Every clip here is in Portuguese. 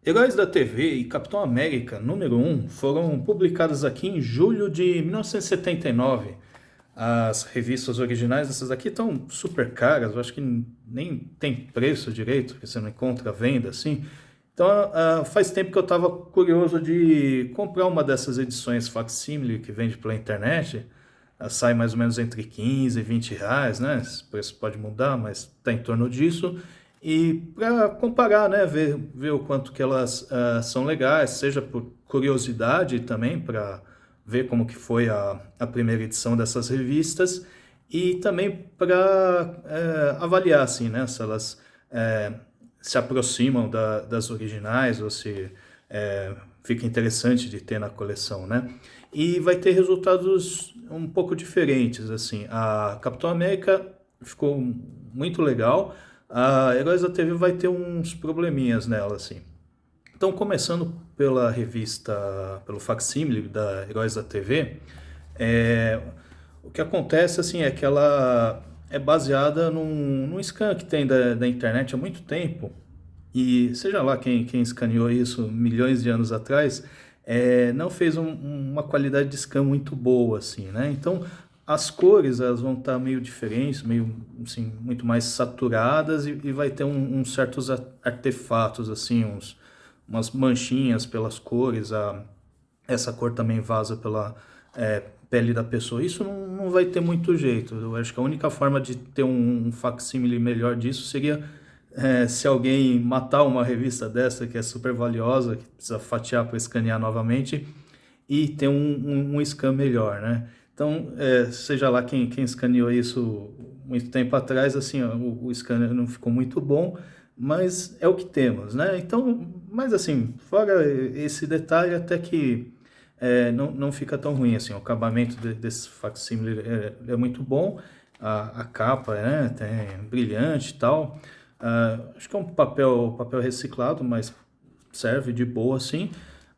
Heróis da TV e Capitão América número 1 foram publicados aqui em julho de 1979. As revistas originais dessas aqui estão super caras, eu acho que nem tem preço direito, porque você não encontra à venda assim. Então, faz tempo que eu estava curioso de comprar uma dessas edições facsímile que vende pela internet. Sai mais ou menos entre 15 e 20 reais, né? Esse preço pode mudar, mas está em torno disso. E para comparar, né? Ver o quanto que elas são legais, seja por curiosidade também, para ver como que foi a primeira edição dessas revistas, e também para avaliar, assim, né? Se elas é, se aproximam das originais ou se fica interessante de ter na coleção, né? E vai ter resultados um pouco diferentes, assim. A Capitão América ficou muito legal. A Heróis da TV vai ter uns probleminhas nela, assim. Então, começando pela revista, pelo facsímile da Heróis da TV, é, o que acontece assim é que ela é baseada num scan que tem da internet há muito tempo, e seja lá quem escaneou isso milhões de anos atrás, não fez uma qualidade de scan muito boa, assim, né? Então, as cores elas vão estar meio diferentes, meio assim, muito mais saturadas, e vai ter uns certos artefatos, assim, umas manchinhas pelas cores, essa cor também vaza pela pele da pessoa. Isso não vai ter muito jeito. Eu acho que a única forma de ter um facsímile melhor disso seria se alguém matar uma revista dessa, que é super valiosa, que precisa fatiar para escanear novamente, e ter um scan melhor, né? Então, seja lá quem escaneou isso muito tempo atrás, assim, ó, o scanner não ficou muito bom, mas é o que temos, né? Então, mas assim, fora esse detalhe, até que não fica tão ruim, assim, o acabamento desse facsímile é muito bom, a capa, né, tem brilhante e tal. Acho que é um papel reciclado, mas serve de boa, assim.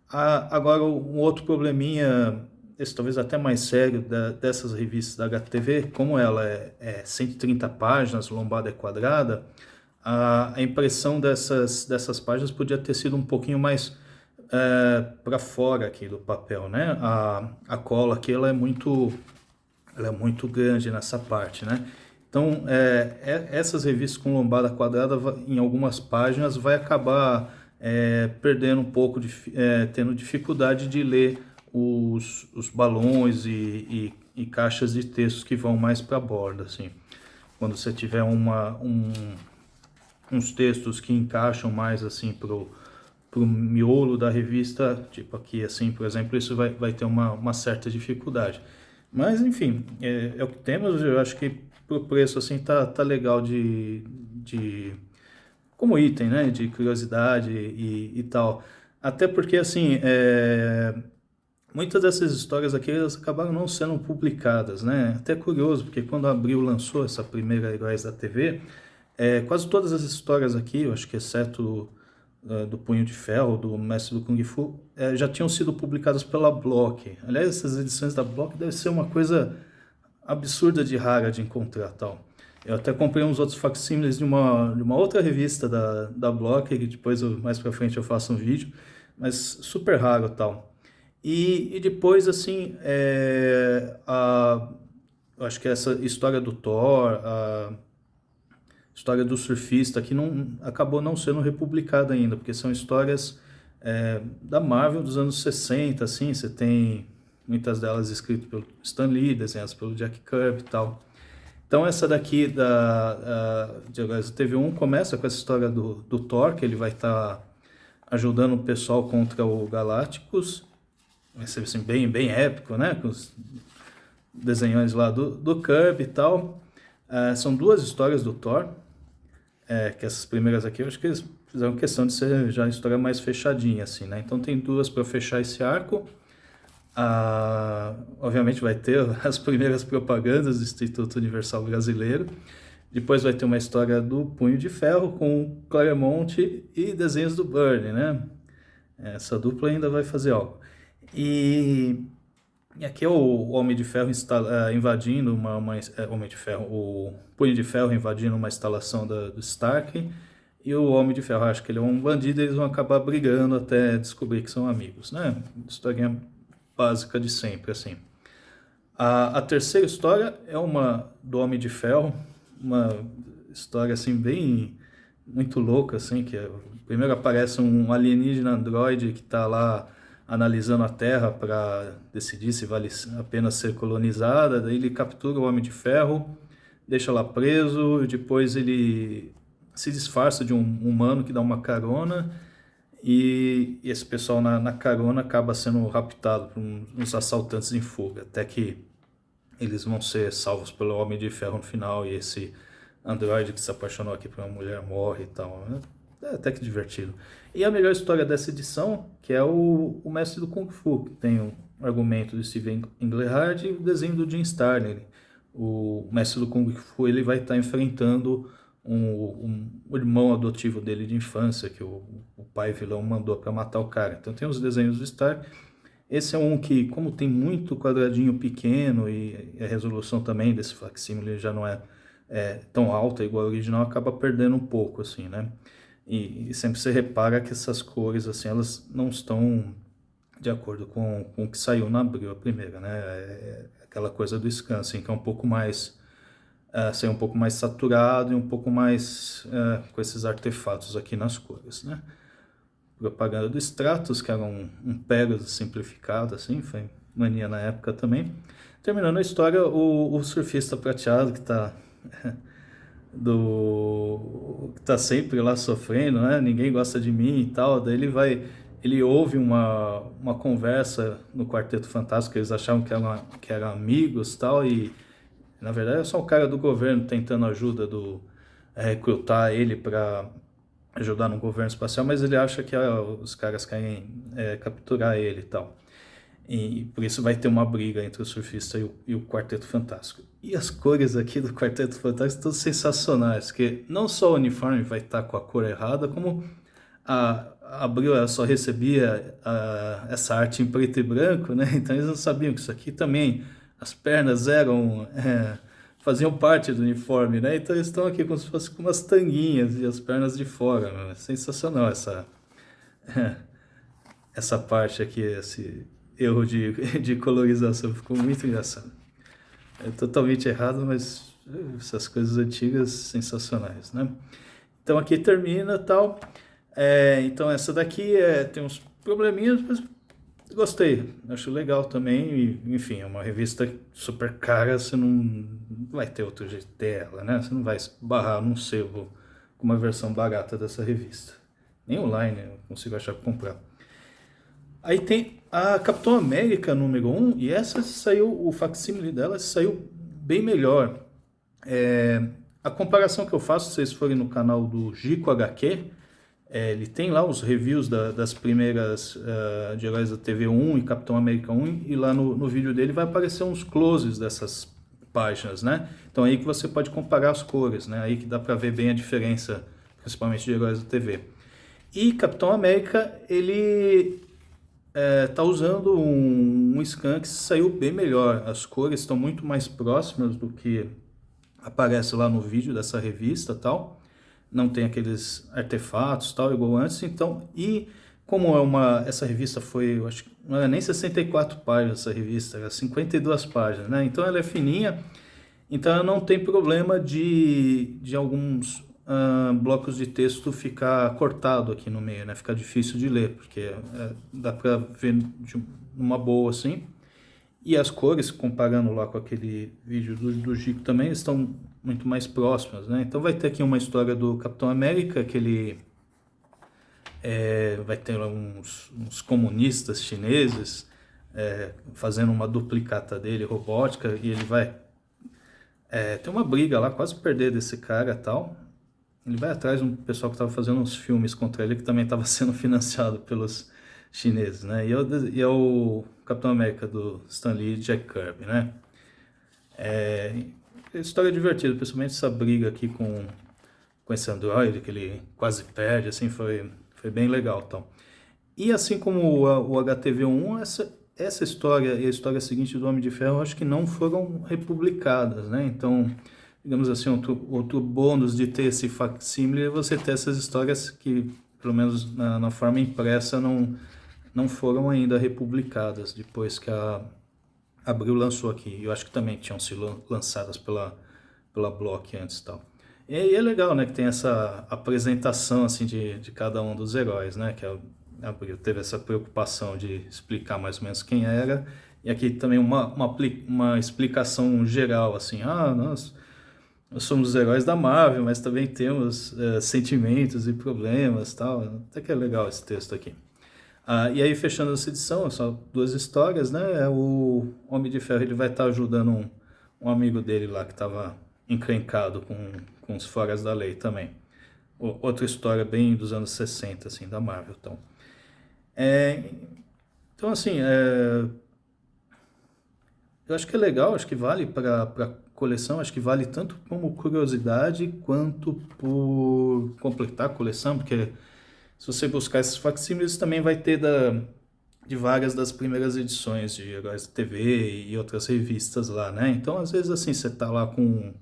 Agora, um outro probleminha, esse talvez até mais sério, dessas revistas da HTV, como ela é 130 páginas, lombada é quadrada, a impressão dessas páginas podia ter sido um pouquinho mais para fora aqui do papel, né? A cola aqui ela é muito grande nessa parte, né? Então, essas revistas com lombada quadrada, em algumas páginas, vai acabar perdendo um pouco, tendo dificuldade de ler os balões e caixas de textos que vão mais para a borda, assim. Quando você tiver uns textos que encaixam mais assim pro miolo da revista, tipo aqui assim, por exemplo, isso vai ter uma certa dificuldade. Mas enfim, é o que temos. Eu acho que pro preço assim tá legal de como item, né, de curiosidade e tal. Até porque assim, muitas dessas histórias aqui elas acabaram não sendo publicadas, né? Até curioso, porque quando a Abril lançou essa primeira Heróis da TV, quase todas as histórias aqui, eu acho que exceto do Punho de Ferro, do Mestre do Kung Fu, já tinham sido publicadas pela Block. Aliás, essas edições da Block devem ser uma coisa absurda de rara de encontrar, tal. Eu até comprei uns outros facsímiles de uma outra revista da Block, que depois, mais pra frente, eu faço um vídeo, mas super raro, tal. E depois, assim, eu acho que essa história do Thor, a história do surfista, que acabou não sendo republicada ainda, porque são histórias da Marvel dos anos 60, assim, você tem muitas delas escritas pelo Stan Lee, desenhadas pelo Jack Kirby e tal. Então essa daqui de Heróis da TV1 começa com essa história do Thor, que ele vai estar ajudando o pessoal contra o Galactus. Vai ser assim, bem épico, né? Com os desenhões lá do Kirby e tal. São duas histórias do Thor, que essas primeiras aqui eu acho que eles fizeram questão de ser já a história mais fechadinha, assim, né? Então tem duas para fechar esse arco. Obviamente vai ter as primeiras propagandas do Instituto Universal Brasileiro. Depois vai ter uma história do Punho de Ferro com Claremont e desenhos do Byrne, né? Essa dupla ainda vai fazer algo. E aqui é o Homem de Ferro invadindo Homem de Ferro, o Punho de Ferro invadindo uma instalação do Stark e o Homem de Ferro acha que ele é um bandido, e eles vão acabar brigando até descobrir que são amigos, né? Historinha básica de sempre, assim. A terceira história é uma do Homem de Ferro, uma história assim bem muito louca, assim, que primeiro aparece um alienígena androide que está lá analisando a Terra para decidir se vale a pena ser colonizada, daí ele captura o Homem de Ferro, deixa lá preso, e depois ele se disfarça de um humano que dá uma carona, e esse pessoal na carona acaba sendo raptado por uns assaltantes em fuga, até que eles vão ser salvos pelo Homem de Ferro no final, e esse androide que se apaixonou aqui por uma mulher morre e tal. É até que divertido. E a melhor história dessa edição, que é o Mestre do Kung Fu, que tem um argumento de Steven Englehart e o desenho do Jim Starlin. O Mestre do Kung Fu ele vai estar enfrentando o irmão adotivo dele de infância, que o pai vilão mandou para matar o cara. Então tem os desenhos do Stark. Esse é um que, como tem muito quadradinho pequeno e a resolução também desse facsímile já não é tão alta igual ao original, acaba perdendo um pouco, assim, né? E sempre você repara que essas cores, assim, elas não estão de acordo com o que saiu na Abril, a primeira, né? Aquela coisa do scan, assim, que é um pouco mais... ser um pouco mais saturado e um pouco mais com esses artefatos aqui nas cores, né? Propaganda do Stratos, que era um Pegasus simplificado, assim, foi mania na época também. Terminando a história, o surfista prateado que tá que tá sempre lá sofrendo, né? Ninguém gosta de mim e tal. Daí ele ouve uma conversa no Quarteto Fantástico, que eles achavam que eram amigos e tal, e na verdade é só o cara do governo tentando ajuda recrutar ele para ajudar no governo espacial, mas ele acha que os caras querem capturar ele e tal. E por isso vai ter uma briga entre o surfista e o Quarteto Fantástico. E as cores aqui do Quarteto Fantástico estão sensacionais, porque não só o uniforme vai estar com a cor errada, como a Abril ela só recebia essa arte em preto e branco, né? Então eles não sabiam que isso aqui também, as pernas faziam parte do uniforme, né? Então eles estão aqui como se fosse com umas tanguinhas e as pernas de fora, né? É sensacional essa parte aqui, esse erro de colorização, ficou muito engraçado. É totalmente errado, mas essas coisas antigas sensacionais, né? Então aqui termina tal. Então essa daqui tem uns probleminhas, mas gostei, acho legal também. E, enfim, é uma revista super cara, você não vai ter outro jeito dela, né? Você não vai barrar num sebo com uma versão barata dessa revista. Nem online eu consigo achar para comprar. Aí tem a Capitão América número 1, e essa saiu, o facsímile dela saiu bem melhor. A comparação que eu faço, se vocês forem no canal do Gico HQ, ele tem lá os reviews das primeiras de Heróis da TV 1 e Capitão América 1, e lá no vídeo dele vai aparecer uns closes dessas páginas, né? Então aí que você pode comparar as cores, né? Aí que dá para ver bem a diferença, principalmente de Heróis da TV. E Capitão América, ele tá usando um scan que saiu bem melhor. As cores estão muito mais próximas do que aparece lá no vídeo dessa revista tal. Não tem aqueles artefatos tal igual antes. Então, e como essa revista foi, eu acho que não era nem 64 páginas essa revista, era 52 páginas, né? Então ela é fininha, então ela não tem problema de alguns blocos de texto ficar cortado aqui no meio, né? Ficar difícil de ler, porque dá para ver de uma boa assim. E as cores, comparando lá com aquele vídeo do Gico também, estão muito mais próximas, né? Então vai ter aqui uma história do Capitão América, que ele vai ter uns comunistas chineses fazendo uma duplicata dele, robótica, e ele vai ter uma briga lá, quase perder desse cara e tal. Ele vai atrás de um pessoal que estava fazendo uns filmes contra ele, que também estava sendo financiado pelos chineses, né? E é o Capitão América do Stan Lee e Jack Kirby, né? História divertida, principalmente essa briga aqui com esse androide, que ele quase perde, assim, foi bem legal, então. E assim como o HTV1, essa história e a história seguinte do Homem de Ferro, acho que não foram republicadas, né? Então, digamos assim, outro bônus de ter esse facsímile é você ter essas histórias que, pelo menos na forma impressa, não foram ainda republicadas depois que a Abril lançou aqui. Eu acho que também tinham sido lançadas pela Block antes e tal. E é legal, né, que tem essa apresentação, assim, de cada um dos heróis, né, que a Abril teve essa preocupação de explicar mais ou menos quem era, e aqui também uma explicação geral, assim, nós somos os heróis da Marvel, mas também temos sentimentos e problemas, tal. Até que é legal esse texto aqui. E aí, fechando essa edição, só duas histórias, né? O Homem de Ferro, ele vai estar ajudando um amigo dele lá que estava encrencado com os foras da lei também. Outra história bem dos anos 60, assim, da Marvel. É, então assim, eu acho que é legal, acho que vale para coleção, acho que vale tanto como curiosidade quanto por completar a coleção, porque se você buscar esses facsímiles também vai ter de várias das primeiras edições de Heróis da TV e outras revistas lá, né? Então, às vezes, assim, você tá lá com...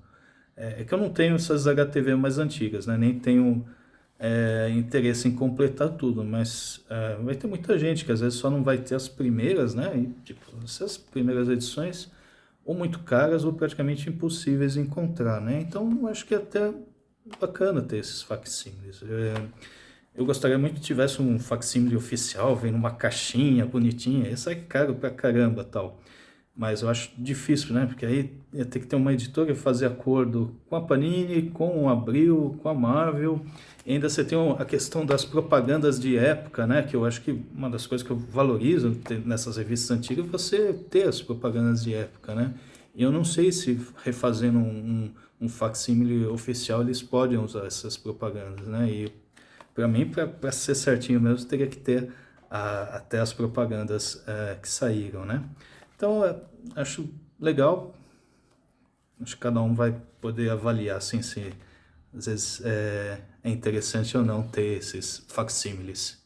É que eu não tenho essas HTV mais antigas, né? Nem tenho interesse em completar tudo, mas vai ter muita gente que às vezes só não vai ter as primeiras, né? E, tipo, essas primeiras edições ou muito caras ou praticamente impossíveis de encontrar, né? Então, eu acho que é até bacana ter esses facsímiles. Eu gostaria muito que tivesse um facsímile oficial, vem numa caixinha bonitinha, isso é caro pra caramba, tal. Mas eu acho difícil, né? Porque aí ia ter que ter uma editora e fazer acordo com a Panini, com a Abril, com a Marvel. E ainda você tem a questão das propagandas de época, né? Que eu acho que uma das coisas que eu valorizo nessas revistas antigas é você ter as propagandas de época, né? E eu não sei se refazendo um facsímile oficial eles podem usar essas propagandas, né? E para mim, para ser certinho mesmo, teria que ter até as propagandas que saíram, né? Então, acho legal. Acho que cada um vai poder avaliar assim, se às vezes é interessante ou não ter esses facsímiles.